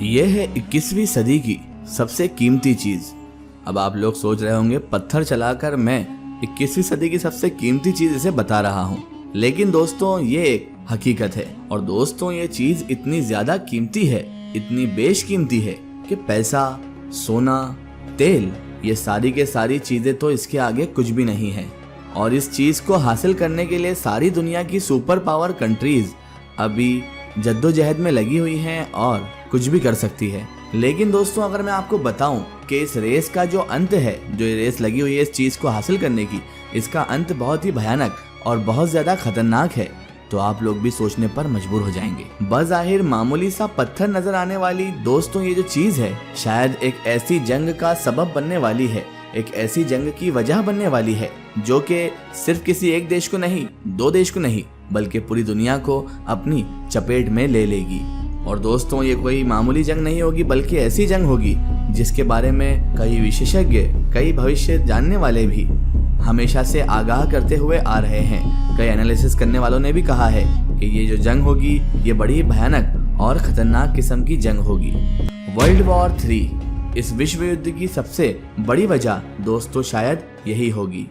यह है 21वीं सदी की सबसे कीमती चीज। अब आप लोग सोच रहे होंगे पत्थर चलाकर मैं 21वीं सदी की सबसे कीमती चीज इसे बता रहा हूँ, लेकिन दोस्तों ये एक हकीकत है। और दोस्तों ये चीज इतनी ज्यादा कीमती है, इतनी बेशकीमती है कि पैसा, सोना, तेल, ये सारी के सारी चीजें तो इसके आगे कुछ भी नहीं है। और इस चीज को हासिल करने के लिए सारी दुनिया की सुपर पावर कंट्रीज अभी जद्दोजहद में लगी हुई हैं और कुछ भी कर सकती है। लेकिन दोस्तों अगर मैं आपको बताऊं कि इस रेस का जो अंत है, जो ये रेस लगी हुई है इस चीज को हासिल करने की, इसका अंत बहुत ही भयानक और बहुत ज्यादा खतरनाक है, तो आप लोग भी सोचने पर मजबूर हो जाएंगे। बज़ाहिर मामूली सा पत्थर नजर आने वाली दोस्तों ये जो चीज है, शायद एक ऐसी जंग का सबब बनने वाली है, एक ऐसी जंग की वजह बनने वाली है जो कि सिर्फ किसी एक देश को नहीं, दो देश को नहीं, बल्कि पूरी दुनिया को अपनी चपेट में ले लेगी। और दोस्तों ये कोई मामूली जंग नहीं होगी, बल्कि ऐसी जंग होगी जिसके बारे में कई विशेषज्ञ, कई भविष्य जानने वाले भी हमेशा से आगाह करते हुए आ रहे हैं। कई एनालिसिस करने वालों ने भी कहा है कि ये जो जंग होगी ये बड़ी भयानक और खतरनाक किस्म की जंग होगी। वर्ल्ड वॉर 3 इस विश्व युद्ध की सबसे बड़ी वजह दोस्तों शायद यही होगी।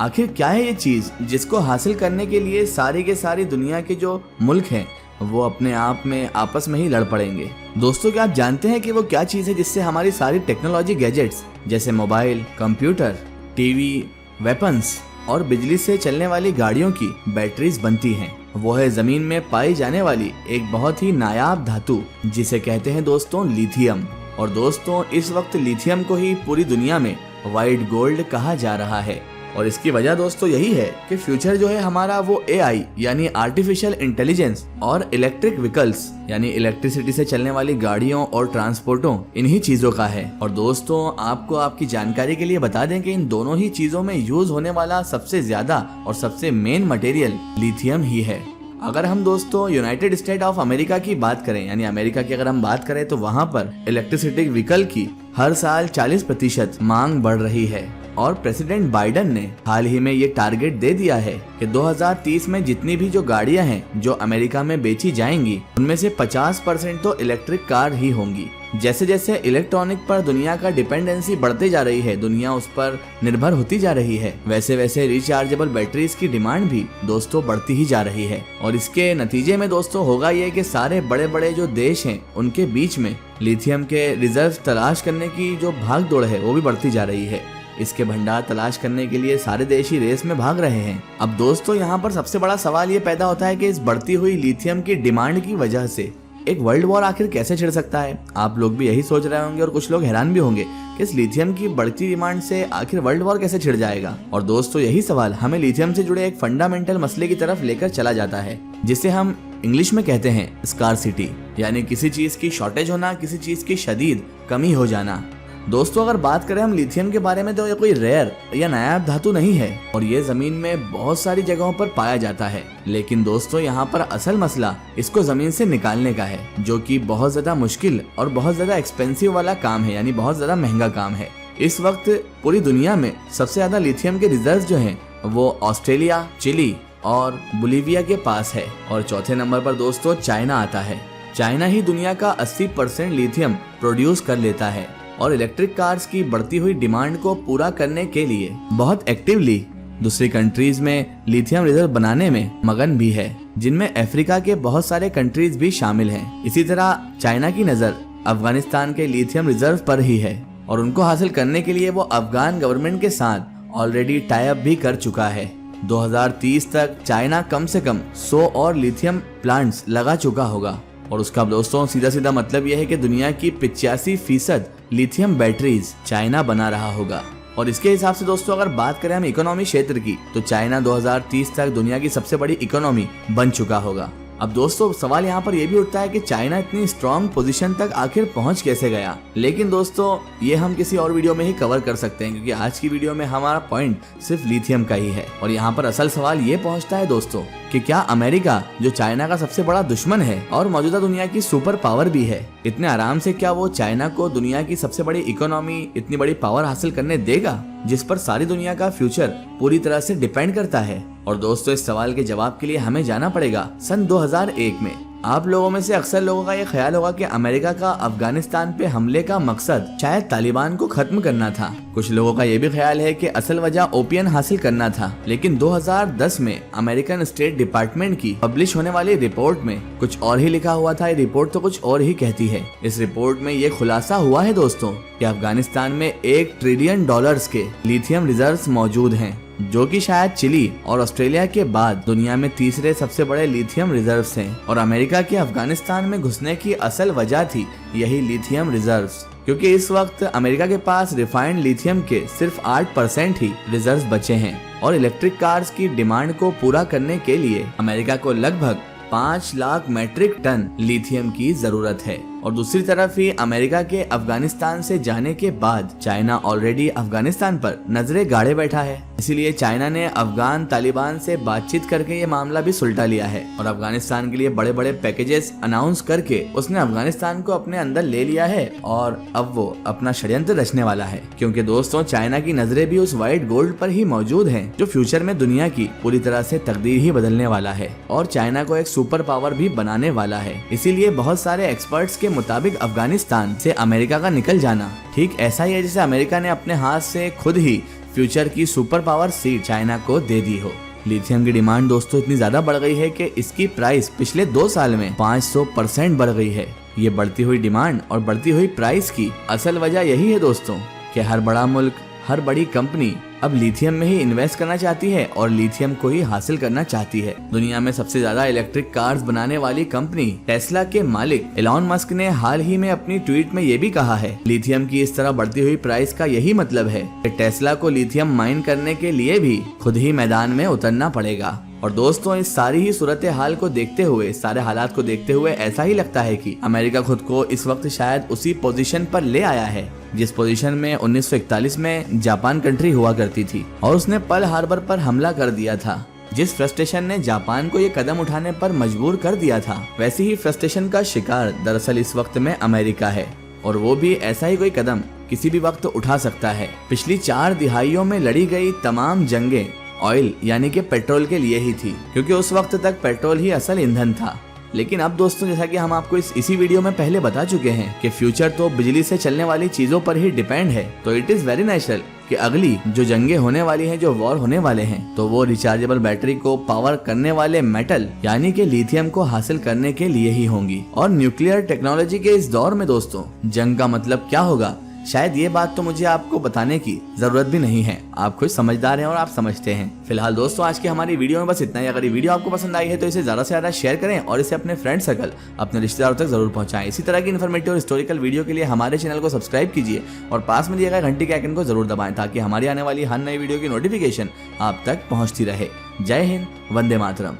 आखिर क्या है ये चीज जिसको हासिल करने के लिए सारी के सारी दुनिया के जो मुल्क हैं वो अपने आप में आपस में ही लड़ पड़ेंगे। दोस्तों क्या आप जानते हैं कि वो क्या चीज है जिससे हमारी सारी टेक्नोलॉजी गैजेट्स जैसे मोबाइल, कंप्यूटर, टीवी, वेपन्स और बिजली से चलने वाली गाड़ियों की बैटरीज बनती हैं? वो है जमीन में पाई जाने वाली एक बहुत ही नायाब धातु जिसे कहते हैं दोस्तों लिथियम। और दोस्तों इस वक्त लिथियम को ही पूरी दुनिया में व्हाइट गोल्ड कहा जा रहा है। और इसकी वजह दोस्तों यही है कि फ्यूचर जो है हमारा वो AI यानी आर्टिफिशियल इंटेलिजेंस और इलेक्ट्रिक व्हीकल्स यानी इलेक्ट्रिसिटी से चलने वाली गाड़ियों और ट्रांसपोर्टों, इन्हीं चीजों का है। और दोस्तों आपको आपकी जानकारी के लिए बता दें कि इन दोनों ही चीजों में यूज होने वाला सबसे ज्यादा और सबसे मेन मटेरियल लिथियम ही है। अगर हम दोस्तों यूनाइटेड स्टेट ऑफ अमेरिका की बात करें, यानी अमेरिका की अगर हम बात करें, तो वहाँ पर इलेक्ट्रिसिटी व्हीकल की हर साल 40% मांग बढ़ रही है। और प्रेसिडेंट बाइडन ने हाल ही में ये टारगेट दे दिया है कि 2030 में जितनी भी जो गाड़ियां हैं जो अमेरिका में बेची जाएंगी उनमें से 50% तो इलेक्ट्रिक कार ही होंगी। जैसे जैसे इलेक्ट्रॉनिक पर दुनिया का डिपेंडेंसी बढ़ते जा रही है, दुनिया उस पर निर्भर होती जा रही है, वैसे वैसे रिचार्जेबल बैटरीज की डिमांड भी दोस्तों बढ़ती ही जा रही है। और इसके नतीजे में दोस्तों होगा ये कि सारे बड़े बड़े जो देश हैं उनके बीच में लिथियम के रिजर्व तलाश करने की जो भाग दौड़ है वो भी बढ़ती जा रही है। इसके भंडार तलाश करने के लिए सारे देश ही रेस में भाग रहे हैं। अब दोस्तों यहाँ पर सबसे बड़ा सवाल ये पैदा होता है कि इस बढ़ती हुई लिथियम की डिमांड की वजह से एक वर्ल्ड वॉर आखिर कैसे छिड़ सकता है। आप लोग भी यही सोच रहे होंगे और कुछ लोग हैरान भी होंगे कि इस लिथियम की बढ़ती डिमांड से आखिर वर्ल्ड वॉर कैसे छिड़ जाएगा। और दोस्तों यही सवाल हमें लिथियम से जुड़े एक फंडामेंटल मसले की तरफ लेकर चला जाता है, जिसे हम इंग्लिश में कहते हैं स्कार्सिटी, यानी किसी चीज की शॉर्टेज होना, किसी चीज की शदीद कमी हो जाना। दोस्तों अगर बात करें हम लिथियम के बारे में, तो ये कोई रेयर या नायाब धातु नहीं है और ये जमीन में बहुत सारी जगहों पर पाया जाता है। लेकिन दोस्तों यहाँ पर असल मसला इसको जमीन से निकालने का है, जो कि बहुत ज्यादा मुश्किल और बहुत ज्यादा एक्सपेंसिव वाला काम है, यानी बहुत ज्यादा महंगा काम है। इस वक्त पूरी दुनिया में सबसे ज्यादा लिथियम के रिजर्व जो हैं वो ऑस्ट्रेलिया, चिली और बोलिविया के पास है। और चौथे नंबर पर दोस्तों चाइना आता है। चाइना ही दुनिया का 80% लिथियम प्रोड्यूस कर लेता है और इलेक्ट्रिक कार्स की बढ़ती हुई डिमांड को पूरा करने के लिए बहुत एक्टिवली दूसरी कंट्रीज में लिथियम रिजर्व बनाने में मगन भी है, जिनमें अफ्रीका के बहुत सारे कंट्रीज भी शामिल हैं। इसी तरह चाइना की नजर अफगानिस्तान के लिथियम रिजर्व पर ही है और उनको हासिल करने के लिए वो अफगान गवर्नमेंट के साथ ऑलरेडी टाई अप भी कर चुका है। 2030 तक चाइना कम से कम 100 और लिथियम प्लांट्स लगा चुका होगा। और उसका दोस्तों सीधा सीधा मतलब यह है कि दुनिया की 85% लिथियम बैटरीज चाइना बना रहा होगा। और इसके हिसाब से दोस्तों अगर बात करें हम इकोनॉमी क्षेत्र की, तो चाइना 2030 तक दुनिया की सबसे बड़ी इकोनॉमी बन चुका होगा। अब दोस्तों सवाल यहाँ पर यह भी उठता है कि चाइना इतनी स्ट्रॉन्ग पोजीशन तक आखिर पहुंच कैसे गया। लेकिन दोस्तों ये हम किसी और वीडियो में ही कवर कर सकते हैं, क्योंकि आज की वीडियो में हमारा पॉइंट सिर्फ लिथियम का ही है। और यहाँ पर असल सवाल ये पहुंचता है दोस्तों कि क्या अमेरिका, जो चाइना का सबसे बड़ा दुश्मन है और मौजूदा दुनिया की सुपर पावर भी है, इतने आराम से क्या वो चाइना को दुनिया की सबसे बड़ी इकोनॉमी, इतनी बड़ी पावर हासिल करने देगा, जिस पर सारी दुनिया का फ्यूचर पूरी तरह से डिपेंड करता है। और दोस्तों इस सवाल के जवाब के लिए हमें जाना पड़ेगा सन 2001 में, आप लोगों में से अक्सर लोगों का ये ख्याल होगा कि अमेरिका का अफगानिस्तान पे हमले का मकसद शायद तालिबान को खत्म करना था। कुछ लोगों का ये भी ख्याल है कि असल वजह ओपियम हासिल करना था। लेकिन 2010 में अमेरिकन स्टेट डिपार्टमेंट की पब्लिश होने वाली रिपोर्ट में कुछ और ही लिखा हुआ था। ये रिपोर्ट तो कुछ और ही कहती है। इस रिपोर्ट में ये खुलासा हुआ है दोस्तों कि अफगानिस्तान में $1 ट्रिलियन के लिथियम रिजर्व्स मौजूद हैं, जो कि शायद चिली और ऑस्ट्रेलिया के बाद दुनिया में तीसरे सबसे बड़े लिथियम रिजर्व्स हैं। और अमेरिका के अफगानिस्तान में घुसने की असल वजह थी यही लिथियम रिजर्व्स, क्योंकि इस वक्त अमेरिका के पास रिफाइंड लिथियम के सिर्फ 8% ही रिजर्व्स बचे हैं। और इलेक्ट्रिक कार्स की डिमांड को पूरा करने के लिए अमेरिका को लगभग 5 लाख मीट्रिक टन लिथियम की जरूरत है। और दूसरी तरफ ही अमेरिका के अफगानिस्तान से जाने के बाद चाइना ऑलरेडी अफगानिस्तान पर नजरें गाड़े बैठा है। इसीलिए चाइना ने अफगान तालिबान से बातचीत करके ये मामला भी सुलझा लिया है और अफगानिस्तान के लिए बड़े बड़े पैकेजेस अनाउंस करके उसने अफगानिस्तान को अपने अंदर ले लिया है। और अब वो अपना षड्यंत्र रचने वाला है, क्योंकि दोस्तों चाइना की नजरें भी उस व्हाइट गोल्ड पर ही मौजूद है जो फ्यूचर में दुनिया की पूरी तरह से तकदीर ही बदलने वाला है और चाइना को एक सुपर पावर भी बनाने वाला है। इसीलिए बहुत सारे एक्सपर्ट्स के मुताबिक अफगानिस्तान से अमेरिका का निकल जाना ठीक ऐसा ही है जैसे अमेरिका ने अपने हाथ से खुद ही फ्यूचर की सुपर पावर सीट चाइना को दे दी हो। लिथियम की डिमांड दोस्तों इतनी ज्यादा बढ़ गई है कि इसकी प्राइस पिछले 2 साल में 500% बढ़ गई है। ये बढ़ती हुई डिमांड और बढ़ती हुई प्राइस की असल वजह यही है दोस्तों कि हर बड़ा मुल्क, हर बड़ी कंपनी अब लिथियम में ही इन्वेस्ट करना चाहती है और लिथियम को ही हासिल करना चाहती है। दुनिया में सबसे ज्यादा इलेक्ट्रिक कार्स बनाने वाली कंपनी टेस्ला के मालिक एलॉन मस्क ने हाल ही में अपनी ट्वीट में ये भी कहा है, लिथियम की इस तरह बढ़ती हुई प्राइस का यही मतलब है कि टेस्ला को लिथियम माइन करने के लिए भी खुद ही मैदान में उतरना पड़ेगा। और दोस्तों इस सारी ही सूरत हाल को देखते हुए, सारे हालात को देखते हुए ऐसा ही लगता है कि अमेरिका खुद को इस वक्त शायद उसी पोजीशन पर ले आया है जिस पोजीशन में 1941 में जापान कंट्री हुआ करती थी और उसने पर्ल हार्बर पर हमला कर दिया था। जिस फ्रस्ट्रेशन ने जापान को ये कदम उठाने पर मजबूर कर दिया था, वैसी ही फ्रस्ट्रेशन का शिकार दरअसल इस वक्त में अमेरिका है और वो भी ऐसा ही कोई कदम किसी भी वक्त उठा सकता है। पिछली 4 दिहाइयों में लड़ी गई तमाम जंगें ऑयल यानी कि पेट्रोल के लिए ही थी, क्योंकि उस वक्त तक पेट्रोल ही असल ईंधन था। लेकिन अब दोस्तों जैसा कि हम आपको इसी वीडियो में पहले बता चुके हैं कि फ्यूचर तो बिजली से चलने वाली चीजों पर ही डिपेंड है, तो इट इज वेरी नेचुरल कि अगली जो जंगें होने वाली हैं, जो वॉर होने वाले हैं, तो वो रिचार्जेबल बैटरी को पावर करने वाले मेटल यानी कि लिथियम को हासिल करने के लिए ही होंगी। और न्यूक्लियर टेक्नोलॉजी के इस दौर में दोस्तों जंग का मतलब क्या होगा, शायद ये बात तो मुझे आपको बताने की जरूरत भी नहीं है, आप खुद समझदार हैं और आप समझते हैं। फिलहाल दोस्तों आज की हमारी वीडियो में बस इतना ही। अगर ये वीडियो आपको पसंद आई है तो इसे ज्यादा से ज्यादा शेयर करें और इसे अपने फ्रेंड सर्कल, अपने रिश्तेदारों तक जरूर पहुंचाएं। इसी तरह की इन्फॉर्मेटिव और हिस्टोरिकल वीडियो के लिए हमारे चैनल को सब्सक्राइब कीजिए और पास में दिए गए घंटी के आइकन को जरूर दबाएं ताकि हमारी आने वाली हर नई वीडियो की नोटिफिकेशन आप तक पहुंचती रहे। जय हिंद, वंदे मातरम।